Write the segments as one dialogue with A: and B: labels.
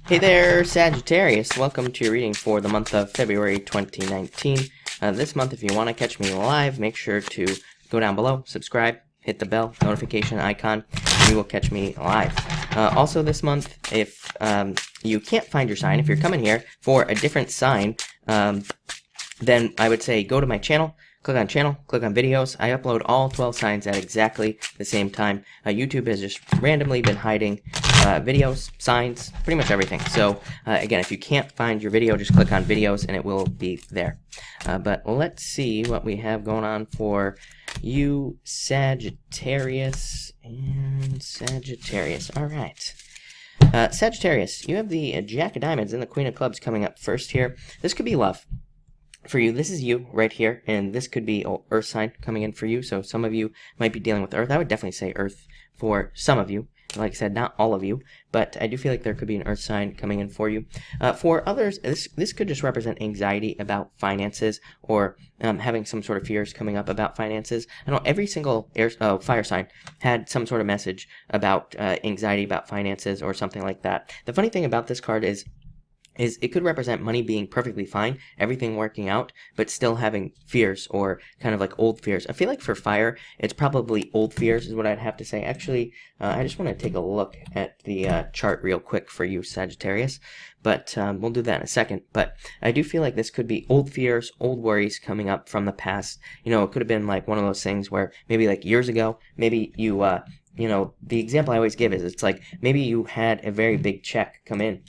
A: Hey there, Sagittarius. Welcome to your reading for the month of February 2019. This month, if you want to catch me live, make sure to go down below, subscribe, hit the bell notification icon, and you will catch me live. Also this month, if you can't find your sign, if you're coming here for a different sign, then I would say go to my channel, click on channel, click on videos. I upload all 12 signs at exactly the same time. YouTube has just randomly been hiding videos, signs, pretty much everything. So again, if you can't find your video, just click on videos and it will be there. But let's see what we have going on for you, Sagittarius and Sagittarius. All right. Sagittarius, you have the Jack of Diamonds and the Queen of Clubs coming up first here. This could be love. For you, this is you right here, and this could be an Earth sign coming in for you. So some of you might be dealing with Earth. I would definitely say Earth for some of you. Like I said, not all of you, but I do feel like there could be an Earth sign coming in for you. For others, this could just represent anxiety about finances or having some sort of fears coming up about finances. I know every single fire sign had some sort of message about anxiety about finances or something like that. The funny thing about this card is it could represent money being perfectly fine, everything working out, but still having fears or kind of like old fears. I feel like for fire, it's probably old fears is what I'd have to say. Actually, I just want to take a look at the chart real quick for you, Sagittarius, but we'll do that in a second. But I do feel like this could be old fears, old worries coming up from the past. You know, it could have been like one of those things where maybe like years ago, maybe you, you know, the example I always give is it's like maybe you had a very big check come in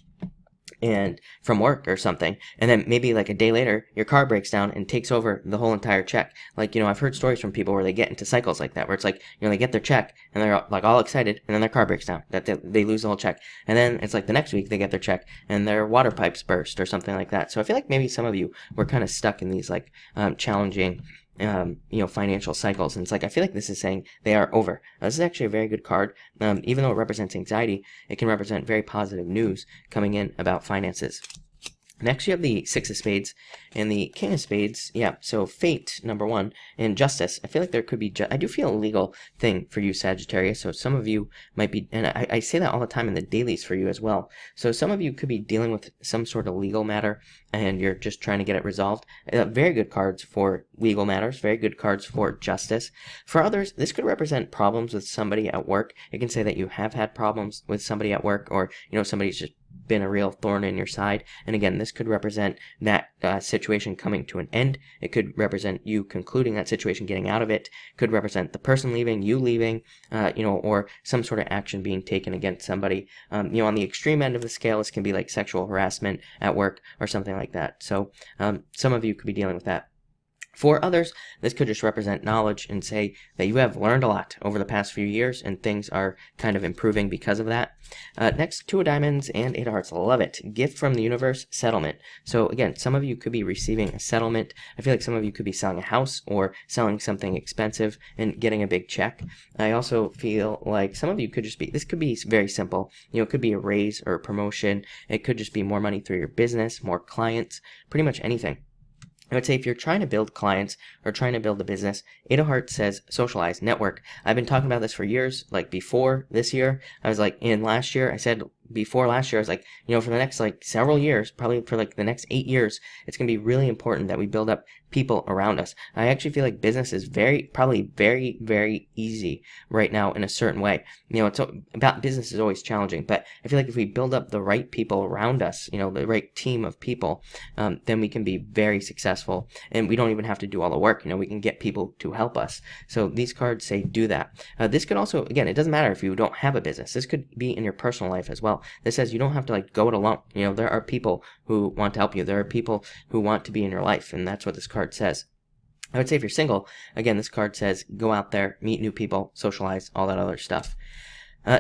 A: and from work or something, and then maybe like a day later your car breaks down and takes over the whole entire check. Like, you know, I've heard stories from people where they get into cycles like that, where it's like, you know, they get their check and they're like all excited, and then their car breaks down, that they lose the whole check, and then it's like the next week they get their check and their water pipes burst or something like that. So I feel like maybe some of you were kind of stuck in these like challenging you know, financial cycles, and it's like I feel like this is saying they are over. This is actually a very good card. Even though it represents anxiety, it can represent very positive news coming in about finances. Next, you have the Six of Spades and the King of Spades. Yeah, so fate, number one, and justice. I feel like there could be, I do feel a legal thing for you, Sagittarius. So some of you might be, and I say that all the time in the dailies for you as well. So some of you could be dealing with some sort of legal matter and you're just trying to get it resolved. Very good cards for legal matters, very good cards for justice. For others, this could represent problems with somebody at work. It can say that you have had problems with somebody at work, or, you know, somebody's just been a real thorn in your side. And again, this could represent that situation coming to an end. It could represent you concluding that situation, getting out of it. It could represent the person leaving, you leaving, you know, or some sort of action being taken against somebody. You know, on the extreme end of the scale, this can be like sexual harassment at work or something like that. So some of you could be dealing with that. For others, this could just represent knowledge and say that you have learned a lot over the past few years and things are kind of improving because of that. Next, Two of Diamonds and Eight of Hearts. Love it. Gift from the universe, settlement. So again, some of you could be receiving a settlement. I feel like some of you could be selling a house or selling something expensive and getting a big check. I also feel like some of you could just be, this could be very simple. You know, it could be a raise or a promotion. It could just be more money through your business, more clients, pretty much anything. I would say if you're trying to build clients or trying to build a business, Eight of Hearts says socialize, network. I've been talking about this for years. Like before this year, I was like, in last year, I said before last year, I was like, you know, for the next like several years, probably for like the next 8 years, it's going to be really important that we build up people around us. I actually feel like business is probably very, very easy right now in a certain way. You know, it's about business is always challenging, but I feel like if we build up the right people around us, you know, the right team of people, then we can be very successful, and we don't even have to do all the work. You know, we can get people to help us. So these cards say do that. This could also, again, it doesn't matter if you don't have a business. This could be in your personal life as well. This says you don't have to like go it alone. You know, there are people who want to help you. There are people who want to be in your life, and that's what this card says. I would say if you're single, again, this card says go out there, meet new people, socialize, all that other stuff.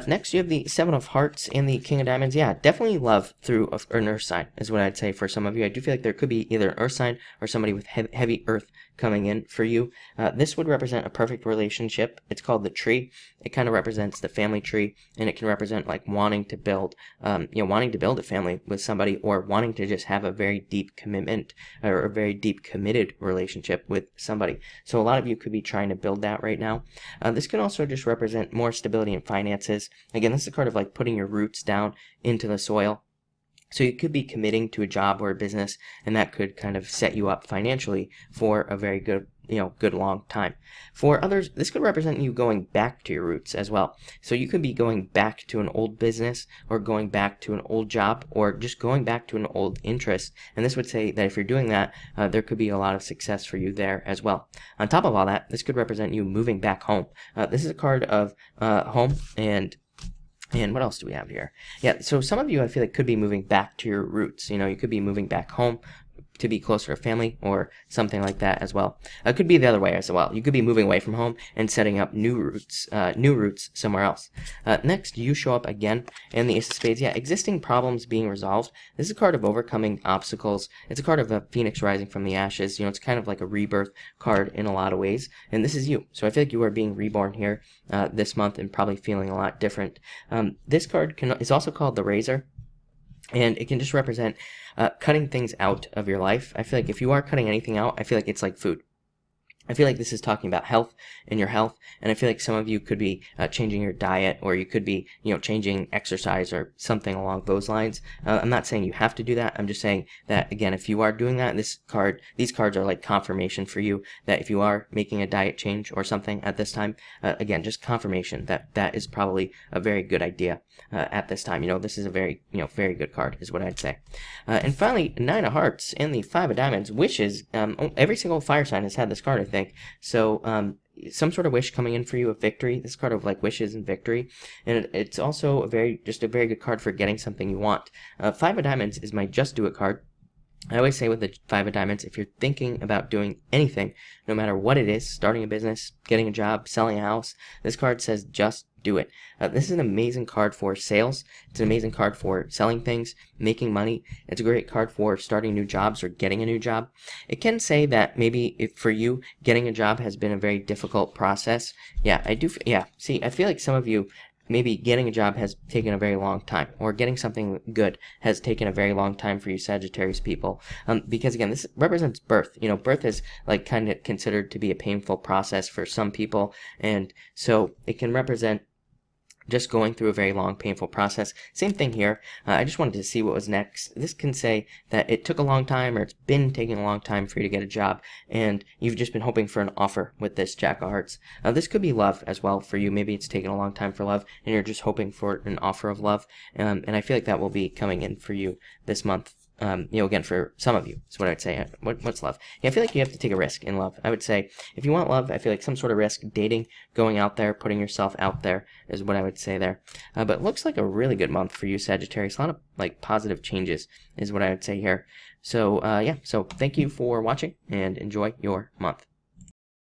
A: Next, you have the Seven of Hearts and the King of Diamonds. Yeah, definitely love through an earth sign is what I'd say for some of you. I do feel like there could be either an earth sign or somebody with heavy earth coming in for you. This would represent a perfect relationship. It's called the tree. It kind of represents the family tree, and it can represent like wanting to build, you know, wanting to build a family with somebody, or wanting to just have a very deep commitment or a very deep committed relationship with somebody. So a lot of you could be trying to build that right now. This can also just represent more stability in finances. Again, this is a card of like putting your roots down into the soil. So you could be committing to a job or a business, and that could kind of set you up financially for a very good, good long time. For others, this could represent you going back to your roots as well. So you could be going back to an old business, or going back to an old job, or just going back to an old interest. And this would say that if you're doing that, there could be a lot of success for you there as well. On top of all that, this could represent you moving back home. This is a card of home and what else do we have here? Yeah, so some of you, I feel like, could be moving back to your roots. You could be moving back home to be closer to family or something like that as well. It could be the other way as well. You could be moving away from home and setting up new roots somewhere else. Next, you show up again, and the Ace of Spades. Yeah, existing problems being resolved. This is a card of overcoming obstacles. It's a card of a phoenix rising from the ashes. It's kind of like a rebirth card in a lot of ways, and this is you. So I feel like you are being reborn here this month and probably feeling a lot different. This card is also called the Razor. And it can just represent cutting things out of your life. I feel like if you are cutting anything out, I feel like it's like food. I feel like this is talking about health and your health, and I feel like some of you could be changing your diet, or you could be, changing exercise or something along those lines. I'm not saying you have to do that. I'm just saying that, again, if you are doing that, these cards are like confirmation for you that if you are making a diet change or something at this time, again, just confirmation that that is probably a very good idea at this time. This is a very, very good card is what I'd say. And finally, Nine of Hearts and the Five of Diamonds. Wishes. Every single fire sign has had this card, I think. So some sort of wish coming in for you of victory. This card of like wishes and victory, and it's also a very good card for getting something you want. Five of Diamonds is my just do it card. I always say with the Five of Diamonds, if you're thinking about doing anything, no matter what it is, starting a business, getting a job, selling a house, this card says just do it. This is an amazing card for sales. It's an amazing card for selling things, making money. It's a great card for starting new jobs or getting a new job. It can say that maybe if for you, getting a job has been a very difficult process. Yeah, I do. Yeah, see, I feel like some of you, maybe getting a job has taken a very long time, or getting something good has taken a very long time for you Sagittarius people. Because again, this represents birth. Birth is like kind of considered to be a painful process for some people, and so it can represent just going through a very long, painful process. Same thing here. I just wanted to see what was next. This can say that it took a long time, or it's been taking a long time for you to get a job, and you've just been hoping for an offer with this Jack of Hearts. This could be love as well for you. Maybe it's taken a long time for love, and you're just hoping for an offer of love. And I feel like that will be coming in for you this month. Again, for some of you, is what I'd say. What's love? Yeah, I feel like you have to take a risk in love. I would say if you want love, I feel like some sort of risk, dating, going out there, putting yourself out there is what I would say there. But it looks like a really good month for you, Sagittarius. A lot of like positive changes is what I would say here. So yeah, so thank you for watching and enjoy your month.